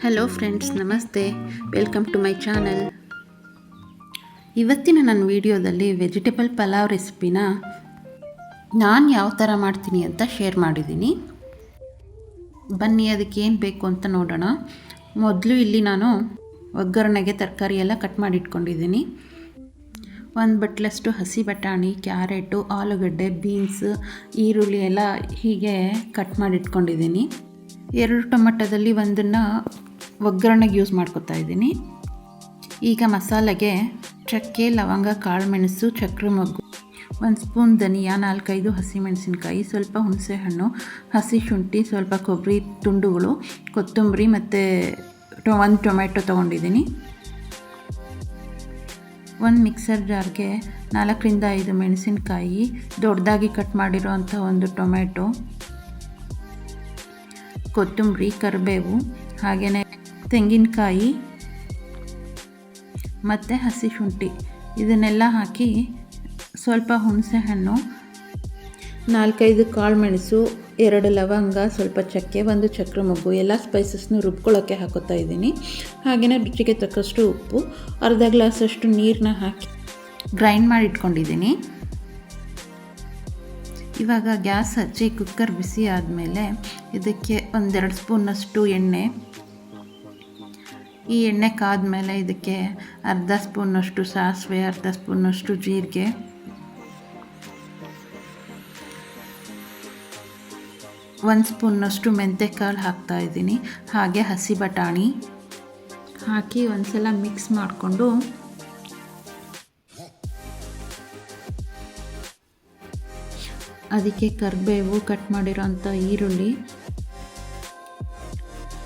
Hello friends, ನಮಸ್ತೆ. Welcome to my channel. ಇವತ್ತಿನ ನನ್ನ ವಿಡಿಯೋದಲ್ಲಿ ವೆಜಿಟೇಬಲ್ ಪಲಾವ್ ರೆಸಿಪಿನ ನಾನು ಯಾವ ಥರ ಮಾಡ್ತೀನಿ ಅಂತ ಶೇರ್ ಮಾಡಿದ್ದೀನಿ. ಬನ್ನಿ ಅದಕ್ಕೆ ಏನು ಬೇಕು ಅಂತ ನೋಡೋಣ. ಮೊದಲು ಇಲ್ಲಿ ನಾನು ಒಗ್ಗರಣೆಗೆ ತರಕಾರಿ ಎಲ್ಲ ಕಟ್ ಮಾಡಿ ಇಟ್ಕೊಂಡಿದ್ದೀನಿ. 1 ಬಟ್ಲಷ್ಟು ಹಸಿ ಬಟಾಣಿ, ಕ್ಯಾರೆಟು, ಆಲೂಗಡ್ಡೆ, ಬೀನ್ಸ್, ಈರುಳ್ಳಿ ಎಲ್ಲ ಹೀಗೆ ಕಟ್ ಮಾಡಿ ಇಟ್ಕೊಂಡಿದ್ದೀನಿ. 2 ಟೊಮೆಟೊದಲ್ಲಿ ಒಂದನ್ನು ಒಗ್ಗರಣೆಗೆ ಯೂಸ್ ಮಾಡ್ಕೊತಾ ಇದ್ದೀನಿ. ಈಗ ಮಸಾಲೆಗೆ ಚಕ್ಕೆ, ಲವಂಗ, ಕಾಳುಮೆಣಸು, ಚಕ್ರ ಮೊಗ್ಗು, 1 ಸ್ಪೂನ್ ಧನಿಯಾ, 4-5 ಹಸಿಮೆಣಸಿನ್ಕಾಯಿ, ಸ್ವಲ್ಪ ಹುಣಸೆಹಣ್ಣು, ಹಸಿ ಶುಂಠಿ, ಸ್ವಲ್ಪ ಕೊಬ್ಬರಿ ತುಂಡುಗಳು, ಕೊತ್ತಂಬರಿ ಮತ್ತು 1 ಟೊಮೆಟೊ ತೊಗೊಂಡಿದ್ದೀನಿ. 1 ಮಿಕ್ಸರ್ ಜಾರ್ಗೆ 4-5 ಮೆಣಸಿನ್ಕಾಯಿ, ದೊಡ್ಡದಾಗಿ ಕಟ್ ಮಾಡಿರೋ ಅಂಥ 1 ಟೊಮೆಟೊ, ಕೊತ್ತಂಬರಿ, ಕರಿಬೇವು, ಹಾಗೆಯೇ ತೆಂಗಿನಕಾಯಿ ಮತ್ತು ಹಸಿ ಶುಂಠಿ ಇದನ್ನೆಲ್ಲ ಹಾಕಿ ಸ್ವಲ್ಪ ಹುಣಸೆಹಣ್ಣು, 4-5 ಕಾಳುಮೆಣಸು, 2 ಲವಂಗ, ಸ್ವಲ್ಪ ಚಕ್ಕೆ, 1 ಚಕ್ರ ಮೊಗ್ಗು ಎಲ್ಲ ಸ್ಪೈಸಸ್ನು ರುಬ್ಕೊಳ್ಳೋಕ್ಕೆ ಹಾಕೋತಾ ಇದ್ದೀನಿ. ಹಾಗೆಯೇ ರುಚಿಗೆ ತಕ್ಕಷ್ಟು ಉಪ್ಪು, ಅರ್ಧ ಗ್ಲಾಸಷ್ಟು ನೀರನ್ನ ಹಾಕಿ ಗ್ರೈಂಡ್ ಮಾಡಿ ಇಟ್ಕೊಂಡಿದ್ದೀನಿ. ಇವಾಗ ಗ್ಯಾಸ್ ಹಚ್ಚಿ ಕುಕ್ಕರ್ ಬಿಸಿ ಆದಮೇಲೆ ಇದಕ್ಕೆ 1-2 ಸ್ಪೂನಷ್ಟು ಎಣ್ಣೆ. ಈ ಎಣ್ಣೆ ಕಾದ್ಮೇಲೆ ಇದಕ್ಕೆ ಅರ್ಧ ಸ್ಪೂನಷ್ಟು ಸಾಸಿವೆ, ಅರ್ಧ ಸ್ಪೂನಷ್ಟು ಜೀರಿಗೆ, 1 ಸ್ಪೂನಷ್ಟು ಮೆಂತ್ಯಕಾಳು ಹಾಕ್ತಾಯಿದ್ದೀನಿ. ಹಾಗೆ ಹಸಿ ಬಟಾಣಿ ಹಾಕಿ ಒಂದ್ಸಲ ಮಿಕ್ಸ್ ಮಾಡಿಕೊಂಡು ಅದಕ್ಕೆ ಕರಿಬೇವು, ಕಟ್ ಮಾಡಿರೋಂಥ ಈರುಳ್ಳಿ,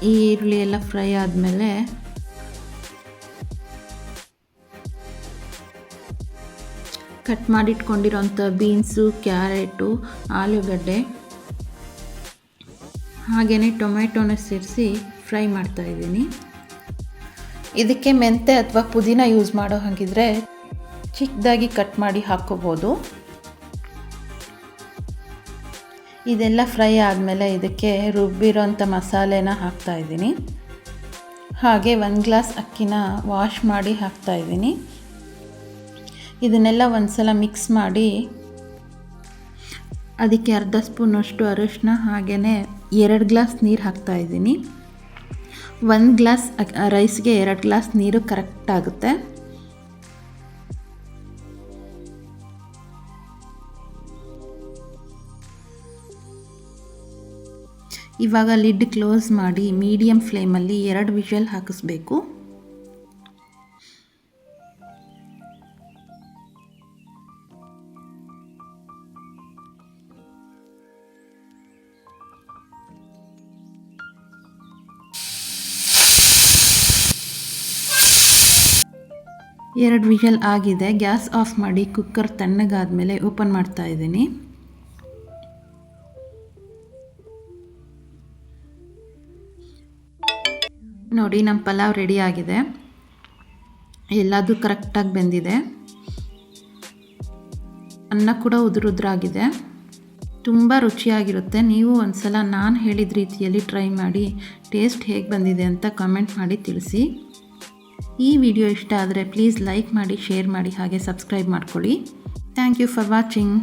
ಈ ಈರುಳ್ಳಿ ಎಲ್ಲ ಫ್ರೈ ಆದಮೇಲೆ ಕಟ್ ಮಾಡಿಟ್ಕೊಂಡಿರೋಂಥ ಬೀನ್ಸು, ಕ್ಯಾರೆಟು, ಆಲೂಗಡ್ಡೆ ಹಾಗೆಯೇ ಟೊಮೆಟೊನ ಸೇರಿಸಿ ಫ್ರೈ ಮಾಡ್ತಾಯಿದ್ದೀನಿ. ಇದಕ್ಕೆ ಮೆಂತೆ ಅಥವಾ ಪುದೀನ ಯೂಸ್ ಮಾಡೋ ಹಾಗಿದ್ರೆ ಚಿಕ್ಕದಾಗಿ ಕಟ್ ಮಾಡಿ ಹಾಕ್ಕೋಬೋದು. ಇದೆಲ್ಲ ಫ್ರೈ ಆದಮೇಲೆ ಇದಕ್ಕೆ ರುಬ್ಬಿರೋಂಥ ಮಸಾಲೆನ ಹಾಕ್ತಾಯಿದ್ದೀನಿ. ಹಾಗೆ 1 ಗ್ಲಾಸ್ ಅಕ್ಕಿನ ವಾಶ್ ಮಾಡಿ ಹಾಕ್ತಾಯಿದ್ದೀನಿ. ಇದನ್ನೆಲ್ಲ ಒಂದ್ಸಲ ಮಿಕ್ಸ್ ಮಾಡಿ ಅದಕ್ಕೆ ಅರ್ಧ ಸ್ಪೂನಷ್ಟು ಅರಿಶಿನ, ಹಾಗೆಯೇ 2 ಗ್ಲಾಸ್ ನೀರು ಹಾಕ್ತಾಯಿದ್ದೀನಿ. 1 ಗ್ಲಾಸ್ ರೈಸ್ಗೆ 2 ಗ್ಲಾಸ್ ನೀರು ಕರೆಕ್ಟ್ ಆಗುತ್ತೆ. ಇವಾಗ ಲಿಡ್ ಕ್ಲೋಸ್ ಮಾಡಿ ಮೀಡಿಯಮ್ ಫ್ಲೇಮಲ್ಲಿ 2 ವಿಷಲ್ ಹಾಕಿಸ್ಬೇಕು. ಎರಡು ವಿಷಲ್ ಆಗಿದೆ. ಗ್ಯಾಸ್ ಆಫ್ ಮಾಡಿ ಕುಕ್ಕರ್ ತಣ್ಣಗಾದ್ಮೇಲೆ ಓಪನ್ ಮಾಡ್ತಾ ಇದ್ದೀನಿ. ನೋಡಿ, ನಮ್ಮ ಪಲಾವ್ ರೆಡಿ ಆಗಿದೆ. ಎಲ್ಲದೂ ಕರೆಕ್ಟಾಗಿ ಬೆಂದಿದೆ. ಅನ್ನ ಕೂಡ ಉದುರಾಗಿದೆ. ತುಂಬ ರುಚಿಯಾಗಿರುತ್ತೆ. ನೀವು ಒಂದ್ಸಲ ನಾನು ಹೇಳಿದ ರೀತಿಯಲ್ಲಿ ಟ್ರೈ ಮಾಡಿ ಟೇಸ್ಟ್ ಹೇಗೆ ಬಂದಿದೆ ಅಂತ ಕಮೆಂಟ್ ಮಾಡಿ ತಿಳಿಸಿ. ಈ ವಿಡಿಯೋ ಇಷ್ಟ ಆದರೆ ಪ್ಲೀಸ್ ಲೈಕ್ ಮಾಡಿ, ಶೇರ್ ಮಾಡಿ, ಹಾಗೆ ಸಬ್ಸ್ಕ್ರೈಬ್ ಮಾಡ್ಕೊಳ್ಳಿ. Thank you for watching.